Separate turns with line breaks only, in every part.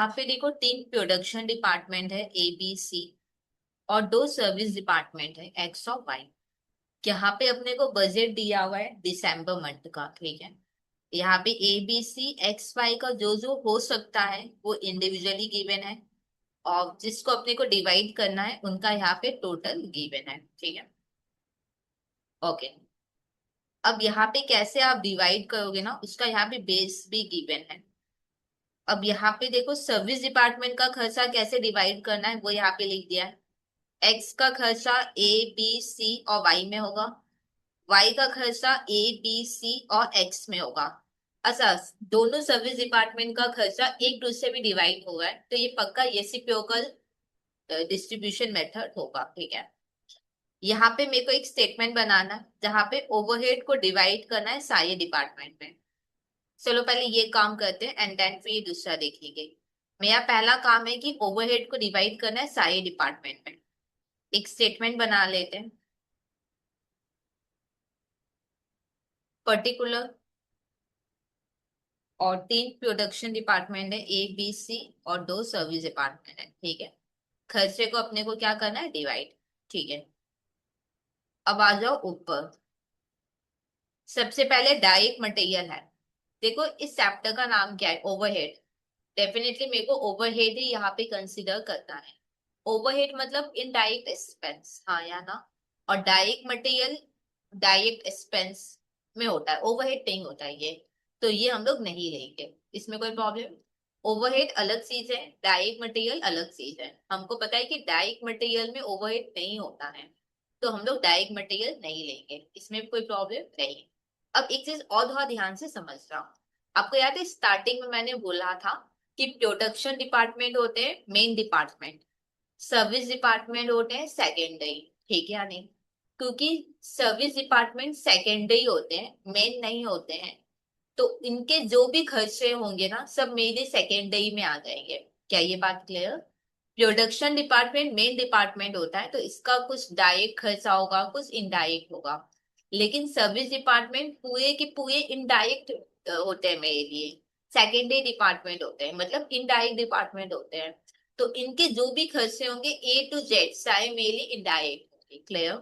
यहाँ पे देखो तीन प्रोडक्शन डिपार्टमेंट है ए बी सी और दो सर्विस डिपार्टमेंट है एक्स और वाई। यहाँ पे अपने को बजट दिया हुआ है दिसंबर मंथ का, ठीक है। यहाँ पे A B C X Y का जो जो हो सकता है वो इंडिविजुअली गिवन है और जिसको अपने को डिवाइड करना है उनका यहाँ पे टोटल गिवन है, ठीक है। ओके, अब यहाँ पे कैसे आप डिवाइड करोगे ना, उसका यहाँ पे बेस भी गिवन है। अब यहाँ पे देखो सर्विस डिपार्टमेंट का खर्चा कैसे डिवाइड करना है वो यहाँ पे लिख दिया है। एक्स का खर्चा ए बी सी और वाई में होगा, वाई का खर्चा ए बी सी और एक्स में होगा। अच्छा, दोनों सर्विस डिपार्टमेंट का खर्चा एक दूसरे में डिवाइड हो रहा है तो ये पक्का रेसिप्रोकल डिस्ट्रीब्यूशन मेथड होगा, ठीक है। यहाँ पे मेरे को एक स्टेटमेंट बनाना है जहाँ पे ओवरहेड को डिवाइड करना है सारे डिपार्टमेंट में। चलो पहले ये काम करते हैं एंड देन फिर दूसरा देखेंगे। मेरा पहला काम है कि ओवरहेड को डिवाइड करना है सारे डिपार्टमेंट में। एक स्टेटमेंट बना लेते हैं। पर्टिकुलर और तीन प्रोडक्शन डिपार्टमेंट है ए बी सी और दो सर्विस डिपार्टमेंट है, ठीक है। खर्चे को अपने को क्या करना है, डिवाइड, ठीक है। अब आ जाओ ऊपर। सबसे पहले डायरेक्ट मटेरियल है। देखो इस चैप्टर का नाम क्या है, ओवरहेड। डेफिनेटली मेरे को ओवरहेड ही यहाँ पे कंसिडर करना है। ओवरहेड मतलब इनडायरेक्ट एक्सपेंस, हाँ या ना। और डायरेक्ट मटेरियल डायरेक्ट एक्सपेंस में होता है, ओवरहेड नहीं होता है ये। तो ये हम लोग नहीं लेंगे, इसमें कोई प्रॉब्लम। ओवरहेड अलग चीज है, डायरेक्ट मटेरियल अलग चीज है। हमको पता है कि डायरेक्ट मटेरियल में ओवरहेड नहीं होता है, तो हम लोग डायरेक्ट मटेरियल नहीं लेंगे, इसमें कोई प्रॉब्लम नहीं। अब एक चीज और थोड़ा ध्यान से समझ रहा हूँ। आपको याद है स्टार्टिंग में मैंने बोला था कि प्रोडक्शन डिपार्टमेंट होते हैं मेन डिपार्टमेंट, सर्विस डिपार्टमेंट होते हैं सेकेंडरी, ठीक है या नहीं। क्योंकि सर्विस डिपार्टमेंट सेकेंडरी होते हैं, मेन नहीं होते हैं, तो इनके जो भी खर्चे होंगे ना सब मेरे सेकेंडरी में आ जाएंगे। क्या ये बात clear? Production department main department होता है तो इसका कुछ डायरेक्ट खर्चा होगा, कुछ इनडायरेक्ट होगा। लेकिन सर्विस डिपार्टमेंट पूरे के पूरे इनडायरेक्ट होते हैं मेरे लिए, सेकेंडरी डिपार्टमेंट होते हैं, मतलब इनडायरेक्ट डिपार्टमेंट होते हैं। तो इनके जो भी खर्चे होंगे ए टू जेड सारे मेरे लिए इनडायरेक्ट होंगे, क्लियर।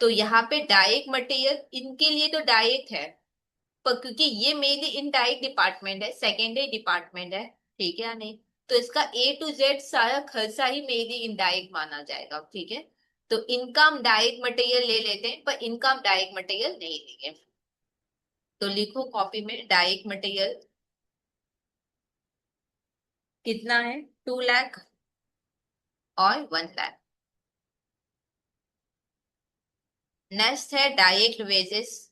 तो यहाँ पे डायरेक्ट मटेरियल इनके लिए तो डायरेक्ट है, पर क्योंकि ये मेरे इनडायरेक्ट डिपार्टमेंट है, सेकेंडरी डिपार्टमेंट है, ठीक है या नहीं। तो इसका ए टू जेड सारा खर्चा ही मेरी इनडायरेक्ट माना जाएगा, ठीक है। तो इनका हम डायरेक्ट मटेरियल ले लेते हैं पर इनका हम डायरेक्ट मटेरियल नहीं लेंगे। तो लिखो कॉपी में डायरेक्ट मटेरियल कितना है, 2 लाख और 1 लाख। नेक्स्ट है डायरेक्ट वेजेस,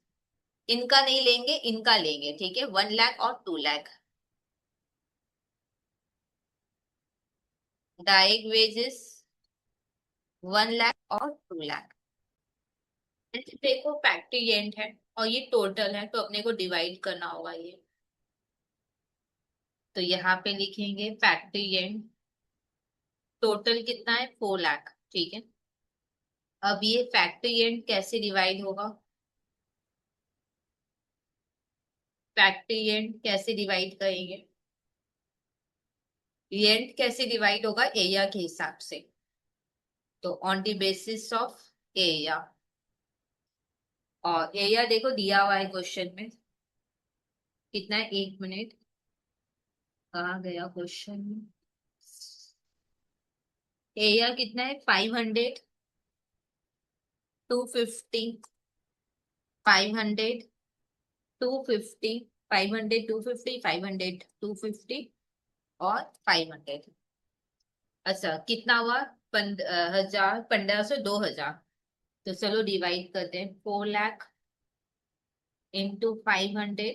इनका नहीं लेंगे इनका लेंगे, ठीक है, 1 लाख और 2 लाख। डायरेक्ट वेजेस 1 लाख और 2 लाख। देखो फैक्ट्री एंड है और ये टोटल है तो अपने को डिवाइड करना होगा ये। तो यहाँ पे लिखेंगे फैक्ट्री एंड टोटल कितना है, 4 लाख, ठीक है। अब ये फैक्ट्री एंड कैसे डिवाइड होगा, फैक्ट्री एंड कैसे डिवाइड करेंगे, एंड कैसे डिवाइड होगा, एरिया के हिसाब से। तो on the basis of area, और एरिया देखो दिया हुआ है क्वेश्चन में, कितना है, 1 मिनट, कहाँ गया क्वेश्चन। एरिया कितना है, 500, 250, 500, 250, 500, 250, 500, 250 और 500। अच्छा कितना हुआ, 1000, 1500, 2000। तो चलो डिवाइड करते हैं, 4 लाख इंटू 500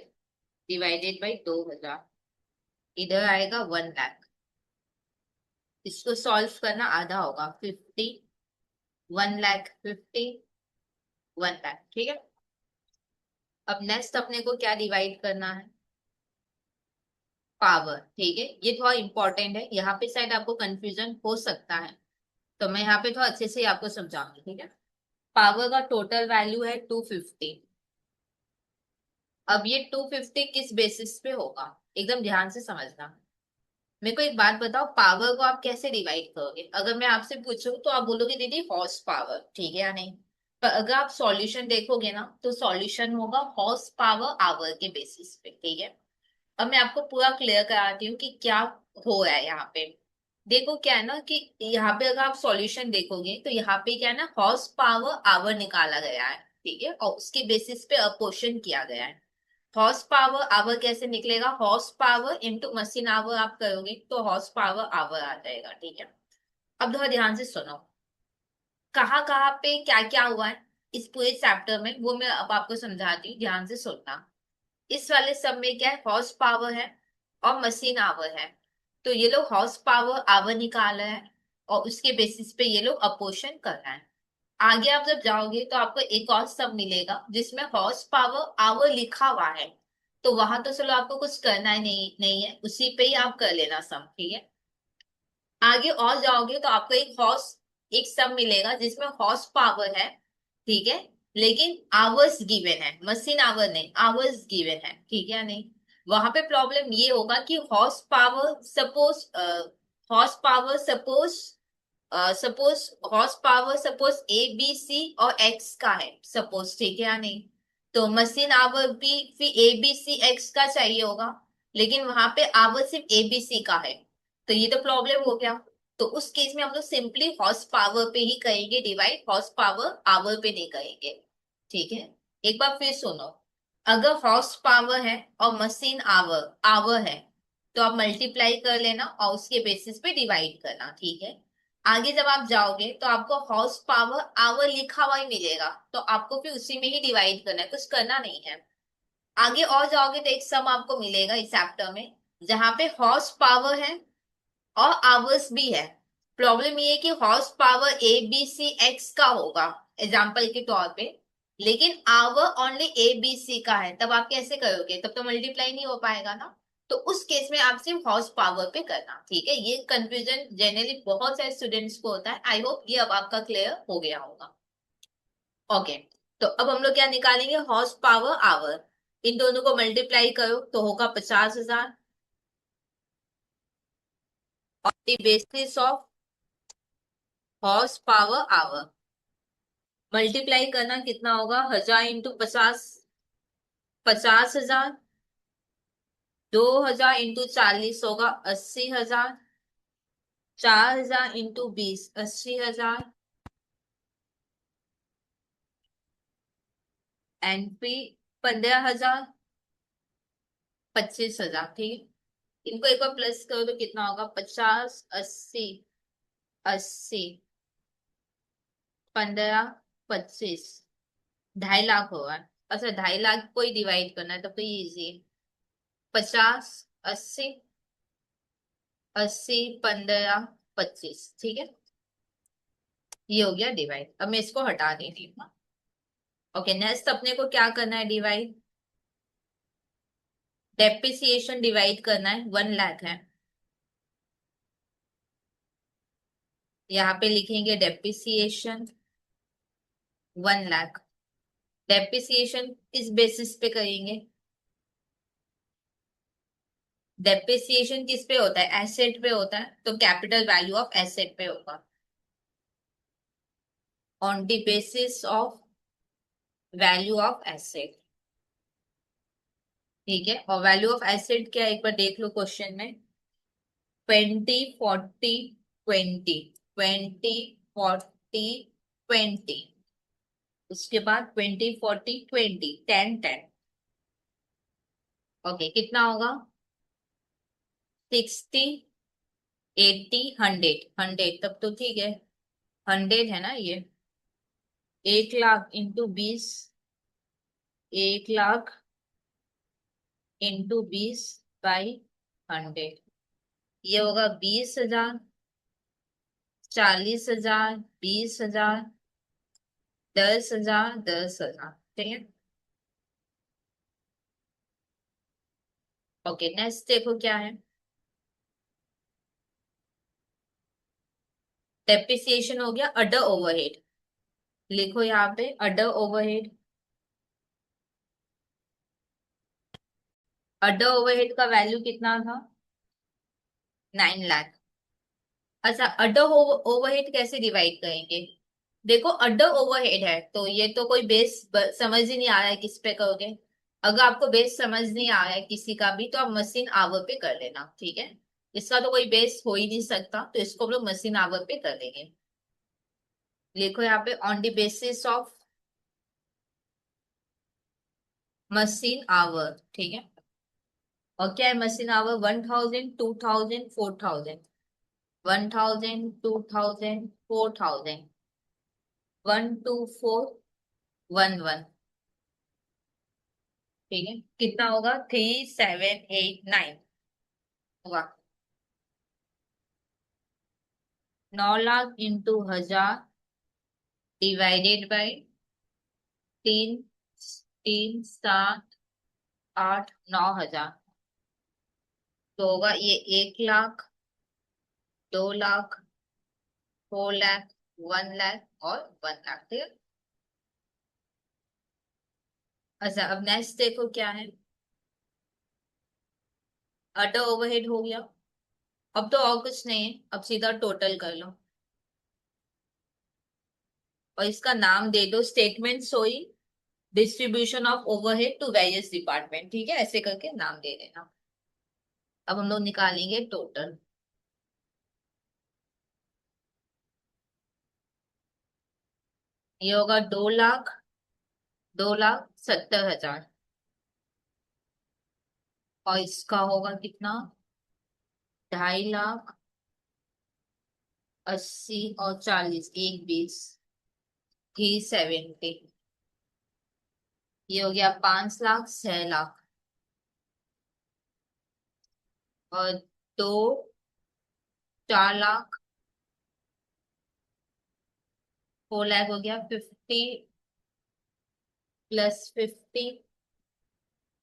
डिवाइडेड बाई 2000, इधर आएगा 1 लाख। इसको सॉल्व करना आधा होगा, 50, 1 लाख 50, 1 लाख, ठीक है। अब नेक्स्ट अपने को क्या डिवाइड करना है, पावर, ठीक है। ये थोड़ा इंपॉर्टेंट है, यहाँ पे शायद आपको कंफ्यूजन हो सकता है, तो मैं यहाँ पे थोड़ा अच्छे से आपको समझाऊंगी, ठीक है। पावर का टोटल वैल्यू है 250। अब ये 250 किस बेसिस पे होगा, एकदम ध्यान से समझना। मेरे को एक बात बताओ, पावर को आप कैसे डिवाइड करोगे? अगर मैं आपसे पूछूं तो आप बोलोगे दीदी हॉर्स पावर, ठीक है या नहीं? पर अगर आप सॉल्यूशन देखोगे ना तो सॉल्यूशन होगा हॉर्स पावर आवर के बेसिस पे, ठीक है। अब मैं आपको पूरा क्लियर कराती हूँ कि क्या हो रहा है यहाँ पे। देखो क्या है ना कि यहाँ पे अगर आप सॉल्यूशन देखोगे तो यहाँ पे क्या है ना, हॉर्स पावर आवर निकाला गया है, ठीक है, और उसके बेसिस पे अपोर्शन किया गया है। हॉर्स पावर आवर कैसे निकलेगा? Horse power into machine our आप करोगे तो हॉर्स पावर आवर आ जाएगा, ठीक है। अब थोड़ा ध्यान से सुनो, कहाँ कहाँ पे क्या क्या हुआ है इस पूरे चैप्टर में, वो मैं अब आपको समझाती हूँ, ध्यान से सुनना। इस वाले सब में क्या है, हॉर्स पावर है और मशीन आवर है। तो ये लोग हॉर्स पावर आवर निकाल रहे हैं और उसके बेसिस पे ये लोग अपोर्शन कर रहे हैं। आगे आप जब जाओगे तो आपको एक और सब मिलेगा जिसमें हॉर्स पावर आवर लिखा हुआ है। तो वहां तो चलो आपको कुछ करना ही नहीं है, उसी पे ही आप कर लेना सब, ठीक है। आगे और जाओगे तो आपको एक सब मिलेगा जिसमें हॉर्स पावर है, ठीक है, लेकिन आवर्स गिवन है, मशीन आवर नहीं, आवर्स गिवन है, ठीक है या नहीं? वहां पे प्रॉब्लम ये होगा कि horse power suppose suppose horse power suppose A B C और एक्स का है सपोज, ठीक है या नहीं? तो मशीन आवर भी फिर ए बी सी एक्स का चाहिए होगा, लेकिन वहां पे आवर सिर्फ ए बी सी का है। तो ये तो प्रॉब्लम हो गया। तो उस केस में हम लोग सिंपली हॉर्स पावर पे ही करेंगे डिवाइड, हॉर्स पावर आवर पे नहीं करेंगे, ठीक है। एक बार फिर सुनो, अगर हॉर्स पावर है और मशीन आवर आवर है तो आप मल्टीप्लाई कर लेना और उसके बेसिस पे डिवाइड करना, ठीक है। आगे जब आप जाओगे तो आपको हॉर्स पावर आवर लिखा हुआ ही मिलेगा, तो आपको फिर उसी में ही डिवाइड करना है, कुछ करना नहीं है। आगे और जाओगे तो एक सम आपको मिलेगा इस चैप्टर में जहां पे हॉर्स पावर है और आवर्स भी है। प्रॉब्लम ये है कि horse power A B C X का होगा एग्जाम्पल के तौर पे, लेकिन hour only A B C का है, तब आप कैसे करोगे? तब तो मल्टीप्लाई नहीं हो पाएगा ना। तो उस केस में आप सिर्फ हॉर्स पावर पे करना, ठीक है। ये कंफ्यूजन जनरली बहुत सारे स्टूडेंट्स को होता है, आई होप ये अब आपका क्लियर हो गया होगा। ओके, तो अब हम लोग क्या निकालेंगे, हॉर्स पावर आवर। इन दोनों को मल्टीप्लाई करो तो होगा 50,000 on the basis of horse power hour. Multiply करना कितना होगा, 1,000 इंटू 50, 50,000। 2,000 इंटू 40 होगा 80,000। 4,000 इंटू 20 80,000। एनपी 15,000, 25,000, ठीक है। इनको एक बार प्लस करो तो कितना होगा, 50, 80, 80, 15, 25, 2.5 लाख होगा। अच्छा, 2.5 लाख को ही डिवाइड करना है तब तो ये इजी है। 50, 80, 80, 15, 25, ठीक है। ये हो गया डिवाइड, अब मैं इसको हटा देती हूँ। ओके, नेक्स्ट अपने को क्या करना है, डिवाइड। डेप्रिसिएशन डिवाइड करना है, 1 लाख है। यहाँ पे लिखेंगे डेप्रिसिएशन 1 लाख। डेप्रिसिएशन किस बेसिस पे करेंगे? डेप्रिसिएशन किस पे होता है, एसेट पे होता है, तो कैपिटल वैल्यू ऑफ एसेट पे होगा। On the basis of value of asset, ठीक है। और वैल्यू ऑफ एसेट क्या है, एक बार देख लो क्वेश्चन में। 20, 40, 20, 20, 40, 20, उसके बाद 20, 40, 20, 10, 10। ओके, कितना होगा, 60, 80, 100, 100, तब तो ठीक है। 100 है ना ये। 1 lakh into 20, 1 lakh into 20 by 100, ये होगा 20,000, 40,000, 20,000, 10,000, 10,000, ठीक है। ओके, नेक्स्ट देखो क्या है। डेप्रिसिएशन हो गया अडर ओवरहेड, लिखो यहाँ पे अडर ओवरहेड। अडर ओवरहेड का वैल्यू कितना था, 9 लाख। अच्छा, अडर ओवरहेड कैसे डिवाइड करेंगे? देखो, अडर ओवरहेड है तो ये तो कोई बेस समझ ही नहीं आ रहा है, किस पे करोगे? अगर आपको बेस समझ नहीं आ रहा है किसी का भी, तो आप मशीन आवर पे कर लेना, ठीक है। इसका तो कोई बेस हो ही नहीं सकता, तो इसको हम लोग मशीन आवर पे कर लेंगे। लिखो यहाँ पे on the basis of machine our, ठीक है। और क्या है मशीन आवर? 1000, 2000, 4000। 1000, 2000, 4000। 12411। ठीक है, कितना होगा? 3789 होगा। 9 लाख इंटू 1000 डिवाइडेड बाई 3, 3, 7, 8, 9 हजार। तो होगा ये 1 लाख, 2 लाख, 4 लाख, 1 लाख और 1 लाख, ठीक है। अच्छा, अब नेक्स्ट देखो क्या है। अटर ओवरहेड हो गया। अब तो और कुछ नहीं है, अब सीधा टोटल कर लो। और इसका नाम दे दो स्टेटमेंट सोई distribution of overhead to various department, ठीक है, ऐसे करके नाम दे देना। अब हम लोग निकालेंगे टोटल। ये होगा 2 लाख, 2,70,000। और इसका होगा कितना? 2.5 लाख, 80 और 40, एक 20, 370। ये हो गया 5 लाख, 6 लाख। और दो, 4 लाख, 4 लाख हो गया। 50 + 50,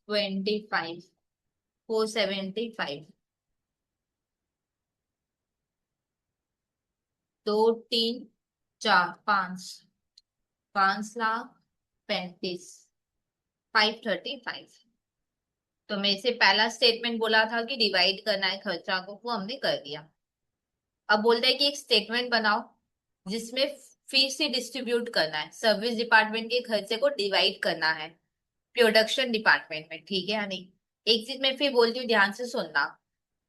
25, 475। दो, 3, 4, 5, 5 लाख 35, 535। तो मेरे से पहला स्टेटमेंट बोला था कि डिवाइड करना है खर्चा को, वो हमने कर दिया। अब बोलते हैं कि एक स्टेटमेंट बनाओ जिसमें फी से डिस्ट्रीब्यूट करना है, सर्विस डिपार्टमेंट के खर्चे को डिवाइड करना है प्रोडक्शन डिपार्टमेंट में, ठीक है या नहीं? एक चीज मैं फिर बोलती हूँ, ध्यान से सुनना।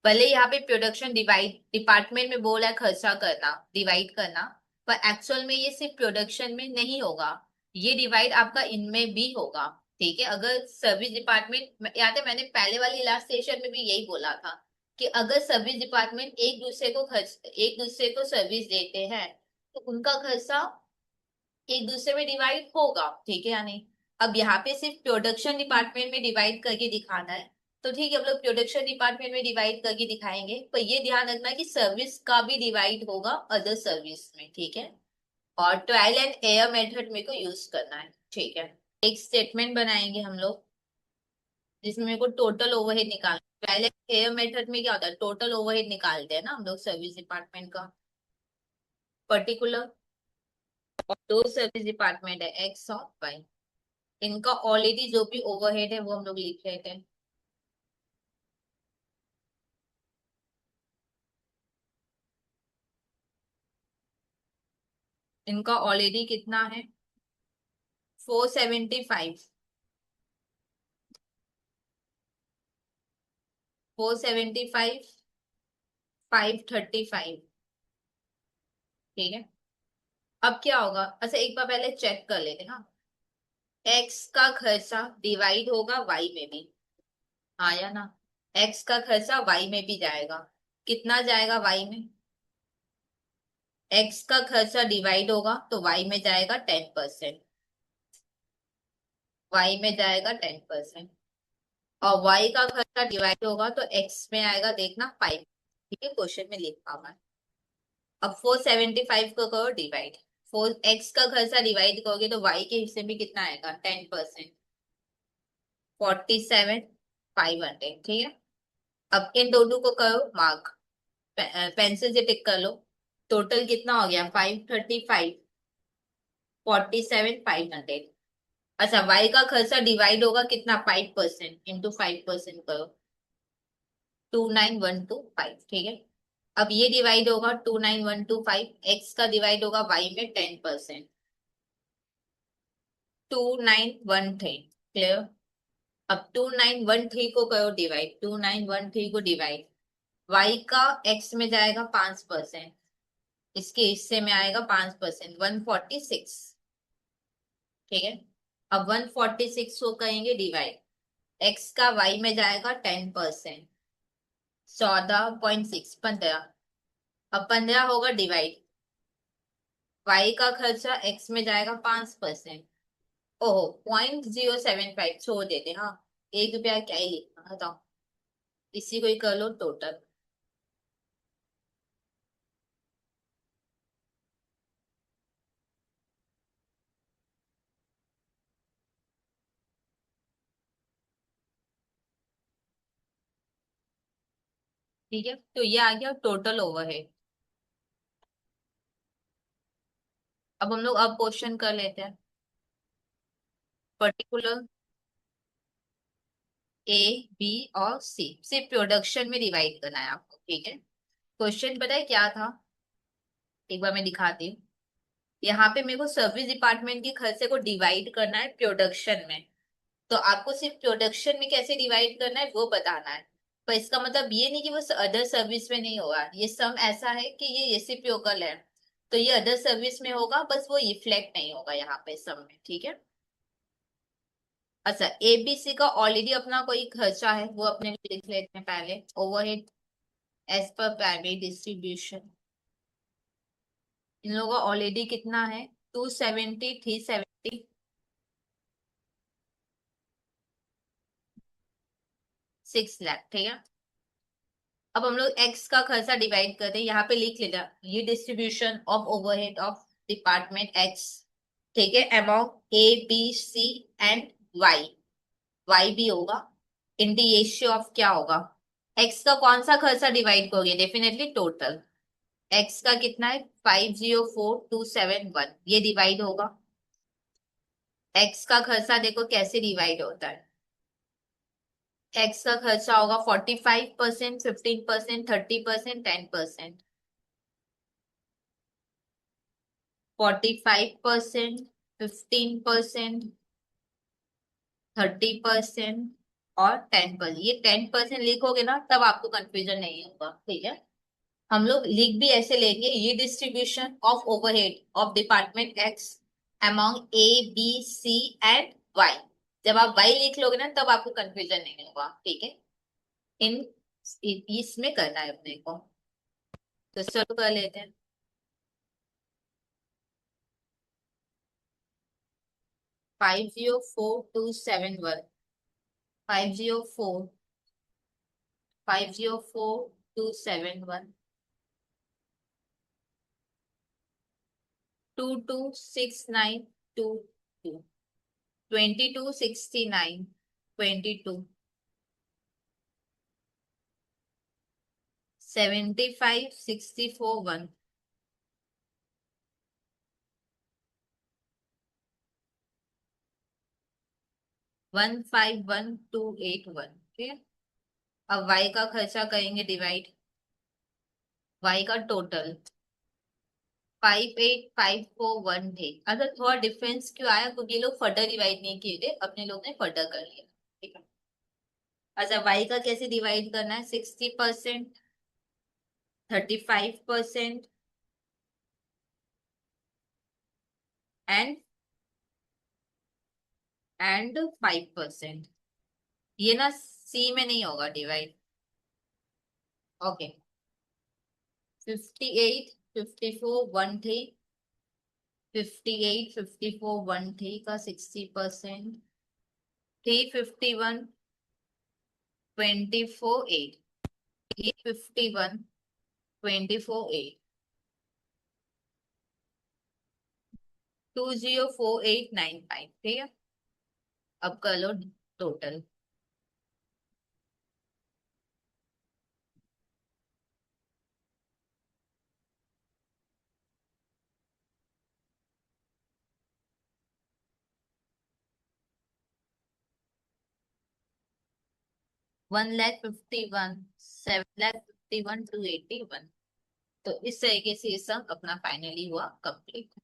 भले यहाँ पे प्रोडक्शन डिवाइड डिपार्टमेंट में बोला है खर्चा करना, डिवाइड करना, पर एक्चुअल में ये सिर्फ प्रोडक्शन में नहीं होगा, ये डिवाइड आपका इनमें भी होगा, ठीक है। अगर सर्विस डिपार्टमेंट, याद है मैंने पहले वाली लास्ट सेशन में भी यही बोला था कि अगर सर्विस डिपार्टमेंट एक दूसरे को सर्विस देते हैं, तो उनका खर्चा एक दूसरे में डिवाइड होगा, ठीक है या नहीं? अब यहाँ पे सिर्फ प्रोडक्शन डिपार्टमेंट में डिवाइड करके दिखाना है, तो ठीक है, हम लोग प्रोडक्शन डिपार्टमेंट में डिवाइड करके दिखाएंगे, पर ये ध्यान रखना कि सर्विस का भी डिवाइड होगा अदर सर्विस में, ठीक है। और ट्रायल एंड एयर मेथड में को यूज करना है, ठीक है। एक स्टेटमेंट बनाएंगे हम लोग जिसमें मेरे को टोटल ओवरहेड निकाल, ट्रायल एंड एयर मेथड में क्या होता है, टोटल ओवरहेड निकालते हैं ना हम लोग सर्विस डिपार्टमेंट का पर्टिकुलर। और दो सर्विस डिपार्टमेंट है, एक्स और वाई। इनका ऑलरेडी जो भी ओवरहेड है वो हम लोग लिख रहे थे। इनका ऑलरेडी कितना है? 475, 475, 535, ठीक है। अब क्या होगा? अच्छा, एक बार पहले चेक कर लेते हैं, हाँ। एक्स का खर्चा डिवाइड होगा वाई में भी, आया ना? एक्स का खर्चा वाई में भी जाएगा। कितना जाएगा वाई में? एक्स का खर्चा डिवाइड होगा तो वाई में जाएगा 10%। वाई में जाएगा 10%। और y का खर्चा डिवाइड होगा तो x में आएगा, देखना 5, ठीक है, क्वेश्चन में लिख पाऊंगा। अब 475 को करो डिवाइड, 4x का खर्चा डिवाइड करोगे तो y के हिस्से में कितना आएगा? 10%, 47,500, ठीक है। अब इन दोनों को करो मार्क, पेंसिल से टिक कर लो। टोटल कितना हो गया? 535, 47,500। अच्छा, y का खर्चा डिवाइड होगा कितना? 5%, इंटू 5% करो, 29,125, ठीक है। अब ये डिवाइड होगा 29125, एक्स का डिवाइड होगा वाई में 10%। 2913, क्लियर। अब 2913 को करो डिवाइड, 2913 को डिवाइड, वाई का एक्स में जाएगा 5%, इसके हिस्से में आएगा 5%, 146। ठीक है। अब 146 को करेंगे डिवाइड, एक्स का वाई में जाएगा 10%, 14.6, 15। अब 15 होगा डिवाइड, वाई का खर्चा एक्स में जाएगा 5%। ओहो, 0.075 छोड़ देते, हाँ। 1 रुपया क्या ही लिखना, बताओ। इसी को ही कर लो टोटल। ठीक है, तो ये आ गया टोटल ओवरहेड। अब हम लोग अब क्वेश्चन कर लेते हैं। पर्टिकुलर ए, बी और सी, सिर्फ प्रोडक्शन में डिवाइड करना है आपको, ठीक है। क्वेश्चन पता है क्या था, एक बार मैं दिखाती हूँ। यहाँ पे मेरे को सर्विस डिपार्टमेंट के खर्चे को डिवाइड करना है प्रोडक्शन में। तो आपको सिर्फ प्रोडक्शन में कैसे डिवाइड करना है वो बताना है। पर इसका मतलब ये नहीं कि वो अदर सर्विस में नहीं होगा, ये सम ऐसा है कि ये रेसिप्रोकल है। तो ये अदर सर्विस में होगा, बस वो रिफ्लेक्ट नहीं होगा यहाँ पे सम में, ठीक है। अच्छा, एबीसी का ऑलरेडी अपना कोई खर्चा है, वो अपने लिख लेते हैं पहले। Overhead as per primary distribution, इन लोगों का ऑलरेडी कितना है, 270, 370, 6 लाख, ठीक है। अब हम लोग एक्स का खर्चा डिवाइड करते हैं, यहाँ पे लिख लेना, ये distribution of overhead of department X, ठीक है, amount A B C and Y, Y भी होगा, इन दी रेशियो ऑफ क्या होगा, एक्स का कौन सा खर्चा डिवाइड करोगे, डेफिनेटली टोटल। एक्स का कितना है, 504271, ये डिवाइड होगा। एक्स का खर्चा देखो कैसे डिवाइड होता है। एक्स का खर्चा होगा 45%, 15%, 30%, 10%। 45%, 15%, 30% और 10%। ये 10% लिखोगे ना तब आपको कंफ्यूजन नहीं होगा, ठीक है। हम लोग लिख भी ऐसे लेंगे, ये distribution of overhead of department X among A B C and Y. जब आप वाई लिख लोगे ना तब आपको कंफ्यूजन नहीं होगा, ठीक है। इन इसमें करना है अपने को, तो शुरू कर लेते हैं। 504271, 504271, 226922, 226922, 7564 1, 151281, ठीक है। अब वाई का खर्चा करेंगे डिवाइड, वाई का टोटल 58541 थे। अगर थोड़ा डिफरेंस क्यों आया, क्योंकि ये लोग फर्दर डिवाइड नहीं किए थे, अपने लोग ने फर्दर कर लिया, ठीक है। अच्छा, वाई का कैसे डिवाइड करना है, 60%, 35% एंड 5%। ये ना सी में नहीं होगा डिवाइड, ओके। 585413, 585413 का 60%, 351,248, 351,248, 204895, ठीक है। अब कर लो टोटल। 1,51,7,51,281, तो इस तरीके से ये सब अपना फाइनली हुआ कंप्लीट।